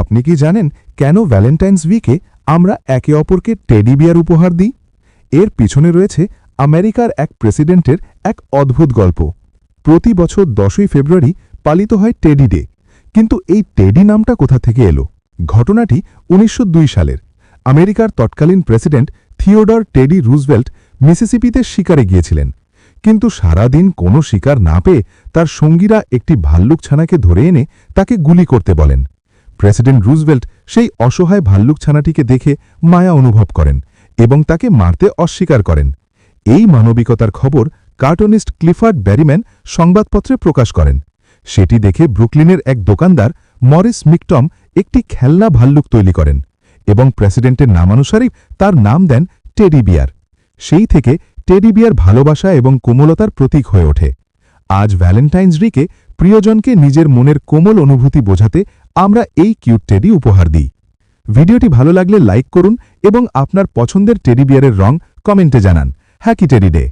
আপনি কি জানেন কেন ভ্যালেন্টাইন্স উইকে আমরা একে অপরকে টেডি বিয়ার উপহার দিই? এর পিছনে রয়েছে আমেরিকার এক প্রেসিডেন্টের এক অদ্ভুত গল্প। প্রতি বছর 10ই ফেব্রুয়ারি পালিত হয় টেডি ডে। কিন্তু এই টেডি নামটা কোথা থেকে এলো? ঘটনাটি 1902 সালের। আমেরিকার তৎকালীন প্রেসিডেন্ট থিওডর টেডি রুজভেল্ট মিসিসিপিতে শিকারে গিয়েছিলেন। কিন্তু সারাদিন কোনো শিকার না পেয়ে তার সঙ্গীরা একটি ভাল্লুক ছানাকে ধরে এনে তাকে গুলি করতে বলেন। প্রেসিডেন্ট রুজভেল্ট সেই অসহায় ভাল্লুক ছানাটিকে দেখে মায়া অনুভব করেন এবং তাকে মারতে অস্বীকার করেন। এই মানবিকতার খবর কার্টুনিস্ট ক্লিফার্ড ব্যারিম্যান সংবাদপত্রে প্রকাশ করেন। সেটি দেখে ব্রুকলিনের এক দোকানদার মরিস মিকটম একটি খেলনা ভাল্লুক তৈরি করেন এবং প্রেসিডেন্টের নামানুসারেই তার নাম দেন টেডি বিয়ার। সেই থেকে টেডি বিয়ার ভালোবাসা এবং কোমলতার প্রতীক হয়ে ওঠে। আজ ভ্যালেন্টাইন্স ডেকে প্রিয়জনকে নিজের মনের কোমল অনুভূতি বোঝাতে আমরা এই কিউট টেডি উপহার দিই। ভিডিওটি ভালো লাগলে লাইক করুন এবং আপনার পছন্দের টেডি বিয়ারের রং কমেন্টে জানান। Happy teddy day.